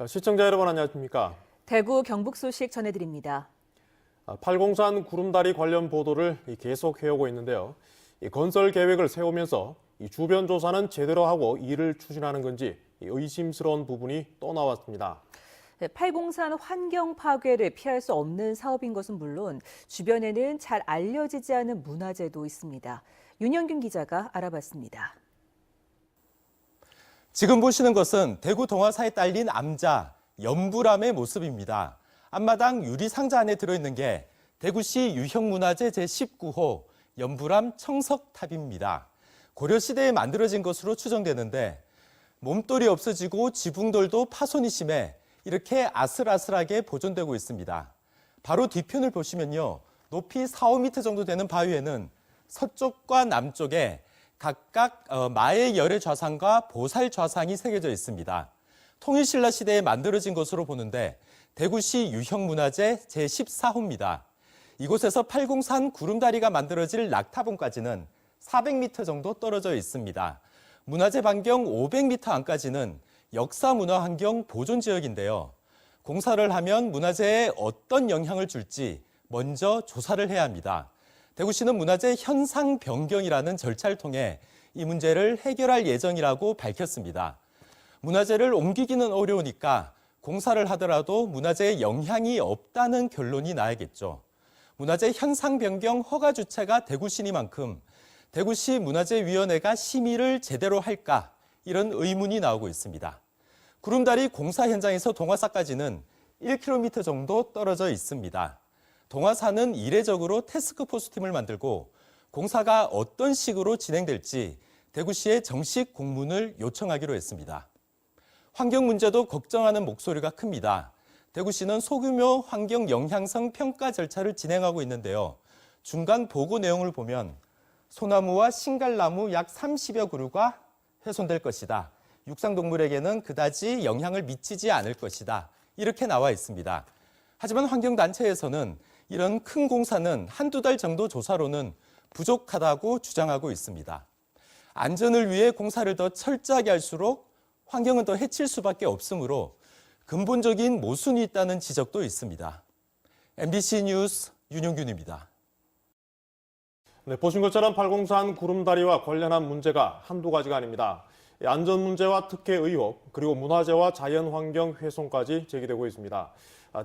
시청자 여러분 안녕하십니까? 대구 경북 소식 전해드립니다. 803 구름다리 관련 보도를 계속 해오고 있는데요. 건설 계획을 세우면서 주변 조사는 제대로 하고 일을 추진하는 건지 의심스러운 부분이 또 나왔습니다. 803 환경 파괴를 피할 수 없는 사업인 것은 물론 주변에는 잘 알려지지 않은 문화재도 있습니다. 윤영균 기자가 알아봤습니다. 지금 보시는 것은 대구 동화사에 딸린 암자, 연불암의 모습입니다. 앞마당 유리상자 안에 들어있는 게 대구시 유형문화재 제19호 연불암 청석탑입니다. 고려시대에 만들어진 것으로 추정되는데 몸돌이 없어지고 지붕돌도 파손이 심해 이렇게 아슬아슬하게 보존되고 있습니다. 바로 뒤편을 보시면요. 높이 4, 5m 정도 되는 바위에는 서쪽과 남쪽에 각각 마의 열의 좌상과 보살 좌상이 새겨져 있습니다. 통일신라 시대에 만들어진 것으로 보는데 대구시 유형문화재 제14호입니다. 이곳에서 803 구름다리가 만들어질 낙타봉까지는 400m 정도 떨어져 있습니다. 문화재 반경 500m 안까지는 역사문화환경 보존지역인데요. 공사를 하면 문화재에 어떤 영향을 줄지 먼저 조사를 해야 합니다. 대구시는 문화재 현상 변경이라는 절차를 통해 이 문제를 해결할 예정이라고 밝혔습니다. 문화재를 옮기기는 어려우니까 공사를 하더라도 문화재에 영향이 없다는 결론이 나야겠죠. 문화재 현상 변경 허가 주체가 대구시니만큼 대구시 문화재위원회가 심의를 제대로 할까 이런 의문이 나오고 있습니다. 구름다리 공사 현장에서 동화사까지는 1km 정도 떨어져 있습니다. 동화사는 이례적으로 태스크포스 팀을 만들고 공사가 어떤 식으로 진행될지 대구시에 정식 공문을 요청하기로 했습니다. 환경 문제도 걱정하는 목소리가 큽니다. 대구시는 소규모 환경 영향성 평가 절차를 진행하고 있는데요. 중간 보고 내용을 보면 소나무와 신갈나무 약 30여 그루가 훼손될 것이다. 육상동물에게는 그다지 영향을 미치지 않을 것이다. 이렇게 나와 있습니다. 하지만 환경단체에서는 이런 큰 공사는 한두 달 정도 조사로는 부족하다고 주장하고 있습니다. 안전을 위해 공사를 더 철저하게 할수록 환경은 더 해칠 수밖에 없으므로 근본적인 모순이 있다는 지적도 있습니다. MBC 뉴스 윤용균입니다. 네, 보신 것처럼 803 구름다리와 관련한 문제가 한두 가지가 아닙니다. 안전 문제와 특혜 의혹, 그리고 문화재와 자연환경 훼손까지 제기되고 있습니다.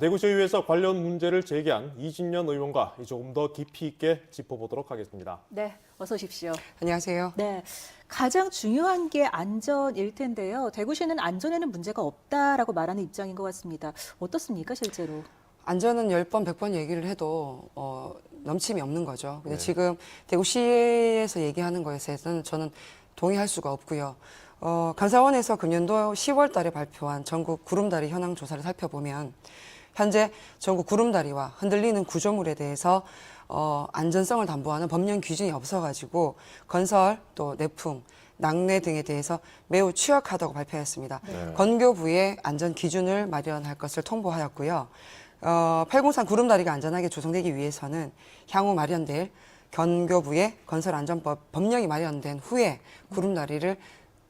대구시의회에서 관련 문제를 제기한 이진년 의원과 조금 더 깊이 있게 짚어보도록 하겠습니다. 네, 어서 오십시오. 안녕하세요. 네, 가장 중요한 게 안전일 텐데요. 대구시는 안전에는 문제가 없다라고 말하는 입장인 것 같습니다. 어떻습니까, 실제로? 안전은 10번, 100번 얘기를 해도 넘침이 없는 거죠. 근데 네. 지금 대구시에서 얘기하는 것에서는 저는 동의할 수가 없고요. 감사원에서 금년도 10월 달에 발표한 전국 구름다리 현황 조사를 살펴보면 현재 전국 구름다리와 흔들리는 구조물에 대해서 안전성을 담보하는 법령 기준이 없어가지고 건설, 또 내풍, 낙뢰 등에 대해서 매우 취약하다고 발표했습니다. 네. 건교부에 안전 기준을 마련할 것을 통보하였고요. 803 구름다리가 안전하게 조성되기 위해서는 향후 마련될 건교부의 건설안전법 법령이 마련된 후에 구름다리를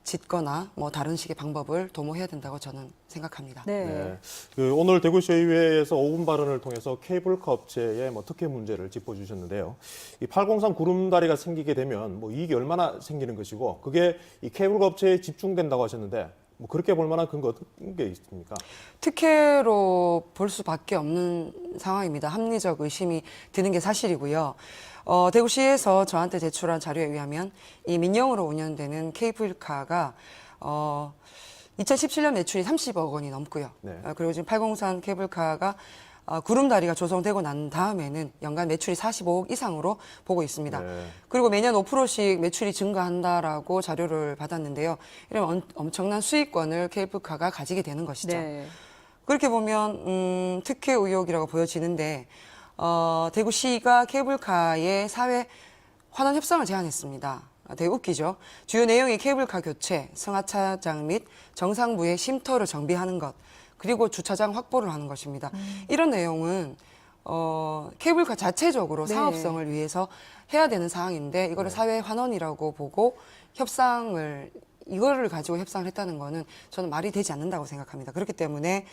짓거나 뭐 다른 식의 방법을 도모해야 된다고 저는 생각합니다. 네. 오늘 대구시의회에서 5분 발언을 통해서 케이블카 업체의 특혜 문제를 짚어주셨는데요. 이 803 구름다리가 생기게 되면 이익이 얼마나 생기는 것이고 그게 이 케이블카 업체에 집중된다고 하셨는데 그렇게 볼 만한 근거 어떤 게 있습니까? 특혜로 볼 수밖에 없는 상황입니다. 합리적 의심이 드는 게 사실이고요. 대구시에서 저한테 제출한 자료에 의하면 이 민영으로 운영되는 케이블카가 2017년 매출이 30억 원이 넘고요. 네. 그리고 지금 803 케이블카가 구름다리가 조성되고 난 다음에는 연간 매출이 45억 이상으로 보고 있습니다. 네. 그리고 매년 5%씩 매출이 증가한다라고 자료를 받았는데요. 이런 엄청난 수익권을 케이블카가 가지게 되는 것이죠. 네. 그렇게 보면 특혜 의혹이라고 보여지는데 대구시가 케이블카의 사회 환원 협상을 제안했습니다. 되게 웃기죠. 주요 내용이 케이블카 교체, 승하차장 및 정상부의 쉼터를 정비하는 것, 그리고 주차장 확보를 하는 것입니다. 이런 내용은 케이블카 자체적으로 네. 상업성을 위해서 해야 되는 사항인데 이거를 사회 환원이라고 보고 협상을 이거를 가지고 협상을 했다는 거는 저는 말이 되지 않는다고 생각합니다. 그렇기 때문에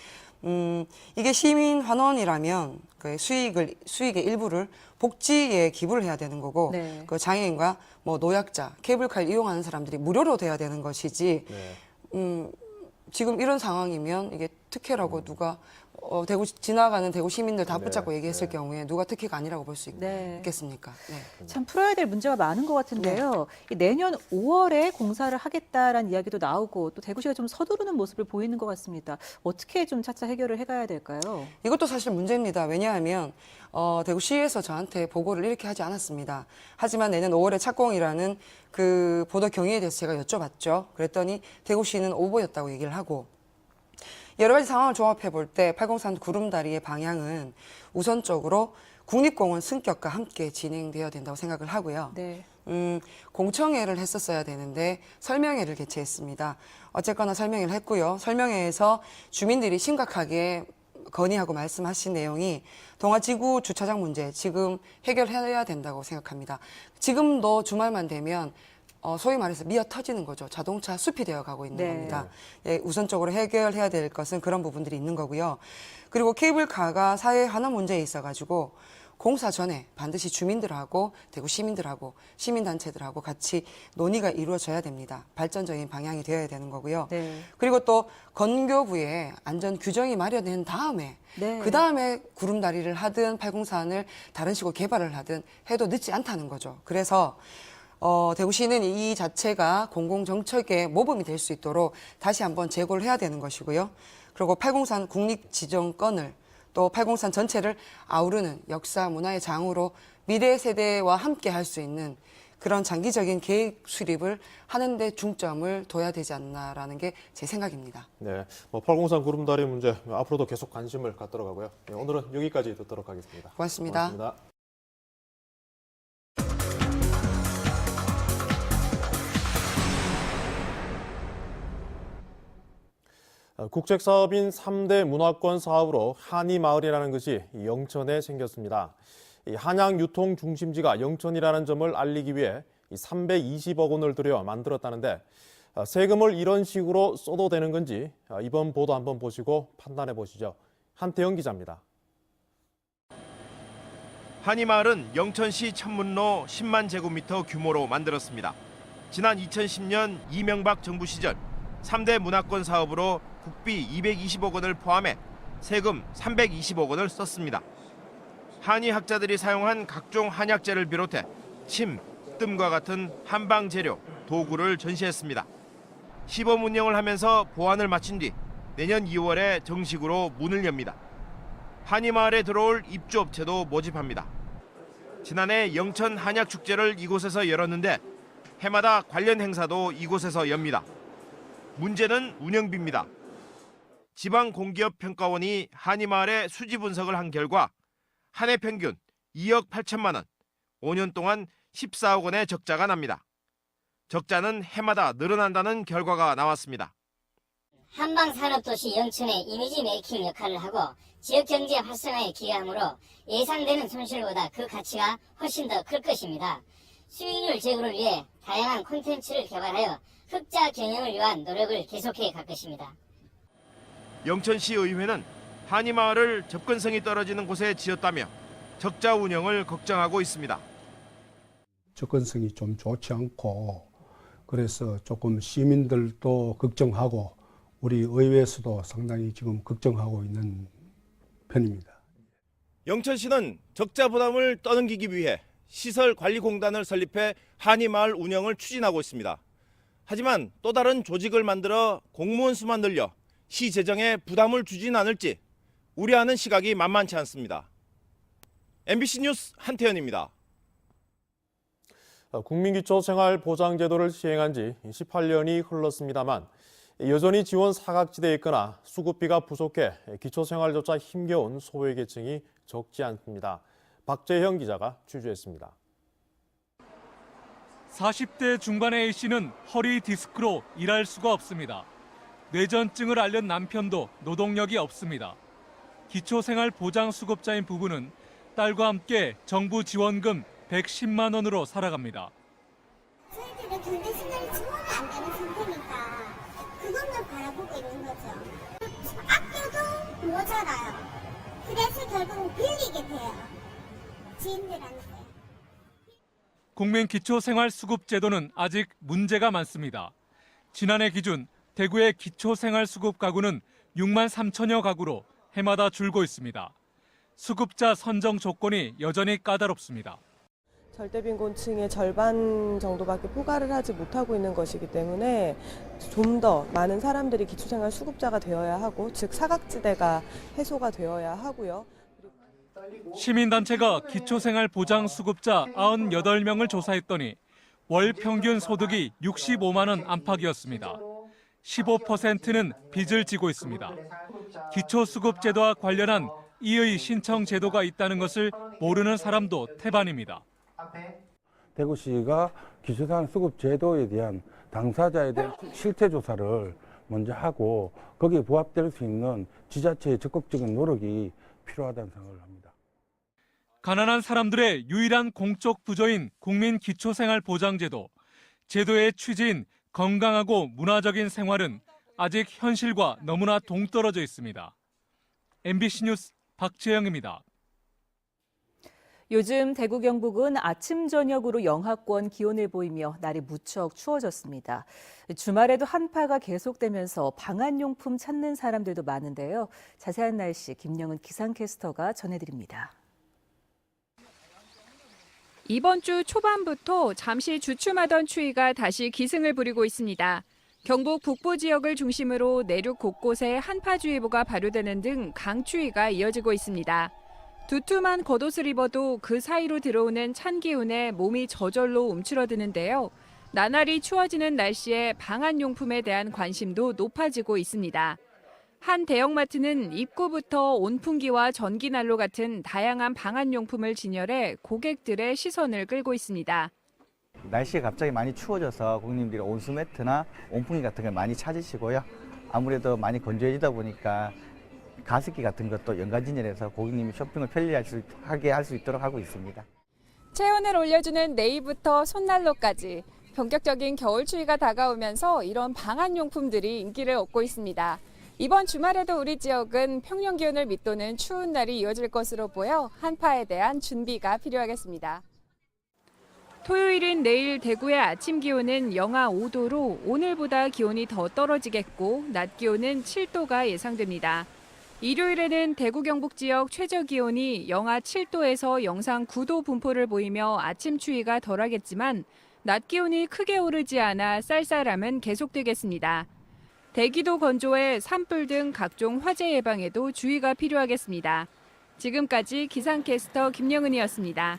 이게 시민 환원이라면 그 수익의 일부를 복지에 기부를 해야 되는 거고 네. 그 장애인과 뭐 노약자, 케이블카를 이용하는 사람들이 무료로 돼야 되는 것이지 지금 이런 상황이면 이게 특혜라고 누가 지나가는 대구 시민들 다 붙잡고 얘기했을 경우에 누가 특혜가 아니라고 볼 수 네. 있겠습니까? 네. 참 풀어야 될 문제가 많은 것 같은데요. 이 내년 5월에 공사를 하겠다라는 이야기도 나오고 또 대구시가 좀 서두르는 모습을 보이는 것 같습니다. 어떻게 좀 차차 해결을 해가야 될까요? 이것도 사실 문제입니다. 왜냐하면 대구시에서 저한테 보고를 이렇게 하지 않았습니다. 하지만 내년 5월에 착공이라는 그 보도 경위에 대해서 제가 여쭤봤죠. 그랬더니 대구시는 오보였다고 얘기를 하고 여러 가지 상황을 조합해 볼 때 803 구름다리의 방향은 우선적으로 국립공원 승격과 함께 진행되어야 된다고 생각을 하고요. 네. 공청회를 했었어야 되는데 설명회를 개최했습니다. 어쨌거나 설명회를 했고요. 설명회에서 주민들이 심각하게 건의하고 말씀하신 내용이 동아지구 주차장 문제 지금 해결해야 된다고 생각합니다. 지금도 주말만 되면 소위 말해서 미어 터지는 거죠. 자동차 숲이 되어 가고 있는 네. 겁니다. 예, 우선적으로 해결해야 될 것은 그런 부분들이 있는 거고요. 그리고 케이블카가 사회 환원 문제에 있어가지고 공사 전에 반드시 주민들하고 대구 시민들하고 시민단체들하고 같이 논의가 이루어져야 됩니다. 발전적인 방향이 되어야 되는 거고요. 네. 그리고 또 건교부에 안전 규정이 마련된 다음에 네. 그 다음에 구름다리를 하든 803을 다른 식으로 개발을 하든 해도 늦지 않다는 거죠. 그래서 대구시는 이 자체가 공공정책의 모범이 될 수 있도록 다시 한번 재고를 해야 되는 것이고요. 그리고 803 국립지정권을 또 803 전체를 아우르는 역사 문화의 장으로 미래 세대와 함께 할 수 있는 그런 장기적인 계획 수립을 하는 데 중점을 둬야 되지 않나라는 게 제 생각입니다. 네, 803 구름다리 문제 앞으로도 계속 관심을 갖도록 하고요. 네, 오늘은 여기까지 듣도록 하겠습니다. 고맙습니다. 고맙습니다. 국책사업인 3대 문화권 사업으로 한이마을이라는 것이 영천에 생겼습니다. 한양 유통 중심지가 영천이라는 점을 알리기 위해 320억 원을 들여 만들었다는데 세금을 이런 식으로 써도 되는 건지 이번 보도 한번 보시고 판단해 보시죠. 한태영 기자입니다. 한이마을은 영천시 천문로 10만 제곱미터 규모로 만들었습니다. 지난 2010년 이명박 정부 시절 3대 문화권 사업으로 국비 220억 원을 포함해 세금 320억 원을 썼습니다. 한의 학자들이 사용한 각종 한약재를 비롯해 침, 뜸과 같은 한방 재료, 도구를 전시했습니다. 시범 운영을 하면서 보완을 마친 뒤 내년 2월에 정식으로 문을 엽니다. 한이마을에 들어올 입주업체도 모집합니다. 지난해 영천 한약축제를 이곳에서 열었는데 해마다 관련 행사도 이곳에서 엽니다. 문제는 운영비입니다. 지방공기업평가원이 한이마을의 수지 분석을 한 결과 한 해 평균 2억 8천만 원, 5년 동안 14억 원의 적자가 납니다. 적자는 해마다 늘어난다는 결과가 나왔습니다. 한방산업도시 영천의 이미지 메이킹 역할을 하고 지역경제 활성화에 기여하므로 예상되는 손실보다 그 가치가 훨씬 더 클 것입니다. 수익률 제고를 위해 다양한 콘텐츠를 개발하여 흑자 경영을 위한 노력을 계속해 갈 것입니다. 영천시 의회는 한이마을을 접근성이 떨어지는 곳에 지었다며 적자 운영을 걱정하고 있습니다. 접근성이 좀 좋지 않고 그래서 조금 시민들도 걱정하고 우리 의회에서도 상당히 지금 걱정하고 있는 편입니다. 영천시는 적자 부담을 떠넘기기 위해 시설관리공단을 설립해 한이마을 운영을 추진하고 있습니다. 하지만 또 다른 조직을 만들어 공무원 수만 늘려 시 재정에 부담을 주진 않을지 우려하는 시각이 만만치 않습니다. MBC 뉴스 한태현입니다. 국민기초생활보장제도를 시행한 지 18년이 흘렀습니다만 여전히 지원 사각지대에 있거나 수급비가 부족해 기초생활조차 힘겨운 소외계층이 적지 않습니다. 박재형 기자가 취재했습니다. 40대 중반의 A씨는 허리 디스크로 일할 수가 없습니다. 뇌전증을 앓는 남편도 노동력이 없습니다. 기초생활보장수급자인 부부는 딸과 함께 정부 지원금 110만 원으로 살아갑니다. 저희들은 경제생활이 지원이 안 되는 상태니까 거죠. 아껴도 모자라요. 그래서 결국 빌리게 돼요. 지인들한테. 국민기초생활수급제도는 아직 문제가 많습니다. 지난해 기준 대구의 기초생활수급 가구는 6만 3천여 가구로 해마다 줄고 있습니다. 수급자 선정 조건이 여전히 까다롭습니다. 절대빈곤층의 절반 정도밖에 포괄을 하지 못하고 있는 것이기 때문에 좀 더 많은 사람들이 기초생활 수급자가 되어야 하고, 즉 사각지대가 해소가 되어야 하고요. 시민단체가 기초생활 보장 수급자 98명을 조사했더니 월 평균 소득이 65만 원 안팎이었습니다. 15%는 빚을 지고 있습니다. 기초수급제도와 관련한 이의 신청 제도가 있다는 것을 모르는 사람도 태반입니다. 대구시가 기초생활 수급 제도에 대한 당사자에 대한 실태 조사를 먼저 하고 거기에 부합될 수 있는 지자체의 적극적인 노력이 필요하다는 생각을 합니다. 가난한 사람들의 유일한 공적 부조인 국민기초생활보장제도, 제도의 취지인 건강하고 문화적인 생활은 아직 현실과 너무나 동떨어져 있습니다. MBC 뉴스 박재영입니다. 요즘 대구 경북은 아침 저녁으로 영하권 기온을 보이며 날이 무척 추워졌습니다. 주말에도 한파가 계속되면서 방한용품 찾는 사람들도 많은데요. 자세한 날씨 김영은 기상캐스터가 전해드립니다. 이번 주 초반부터 잠시 주춤하던 추위가 다시 기승을 부리고 있습니다. 경북 북부 지역을 중심으로 내륙 곳곳에 한파주의보가 발효되는 등 강추위가 이어지고 있습니다. 두툼한 겉옷을 입어도 그 사이로 들어오는 찬 기운에 몸이 저절로 움츠러드는데요. 나날이 추워지는 날씨에 방한용품에 대한 관심도 높아지고 있습니다. 한 대형마트는 입구부터 온풍기와 전기난로 같은 다양한 방한용품을 진열해 고객들의 시선을 끌고 있습니다. 날씨가 갑자기 많이 추워져서 고객님들이 온수매트나 온풍기 같은 걸 많이 찾으시고요. 아무래도 많이 건조해지다 보니까 가습기 같은 것도 연간 진열해서 고객님이 쇼핑을 편리하게 할 수 있도록 하고 있습니다. 체온을 올려주는 네일부터 손난로까지 본격적인 겨울 추위가 다가오면서 이런 방한용품들이 인기를 얻고 있습니다. 이번 주말에도 우리 지역은 평년 기온을 밑도는 추운 날이 이어질 것으로 보여 한파에 대한 준비가 필요하겠습니다. 토요일인 내일 대구의 아침 기온은 영하 5도로 오늘보다 기온이 더 떨어지겠고 낮 기온은 7도가 예상됩니다. 일요일에는 대구 경북 지역 최저 기온이 영하 7도에서 영상 9도 분포를 보이며 아침 추위가 덜하겠지만 낮 기온이 크게 오르지 않아 쌀쌀함은 계속되겠습니다. 대기도 건조에 산불 등 각종 화재 예방에도 주의가 필요하겠습니다. 지금까지 기상캐스터 김영은이었습니다.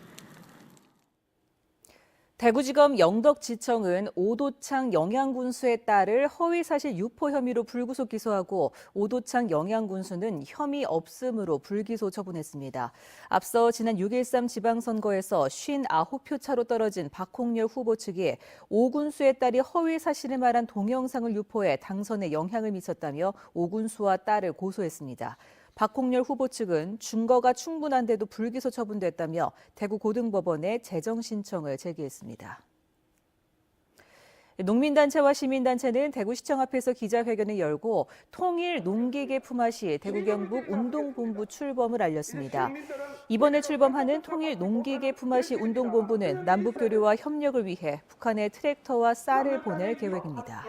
대구지검 영덕지청은 오도창 영양군수의 딸을 허위사실 유포 혐의로 불구속 기소하고 오도창 영양군수는 혐의 없음으로 불기소 처분했습니다. 앞서 지난 6.13 지방선거에서 59표 차로 떨어진 박홍렬 후보 측이 오 군수의 딸이 허위사실을 말한 동영상을 유포해 당선에 영향을 미쳤다며 오 군수와 딸을 고소했습니다. 박홍렬 후보 측은 증거가 충분한데도 불기소 처분됐다며 대구 고등법원에 재정 신청을 제기했습니다. 농민단체와 시민단체는 대구시청 앞에서 기자회견을 열고 통일 농기계 품앗이 대구 경북 운동본부 출범을 알렸습니다. 이번에 출범하는 통일 농기계 품앗이 운동본부는 남북교류와 협력을 위해 북한에 트랙터와 쌀을 보낼 계획입니다.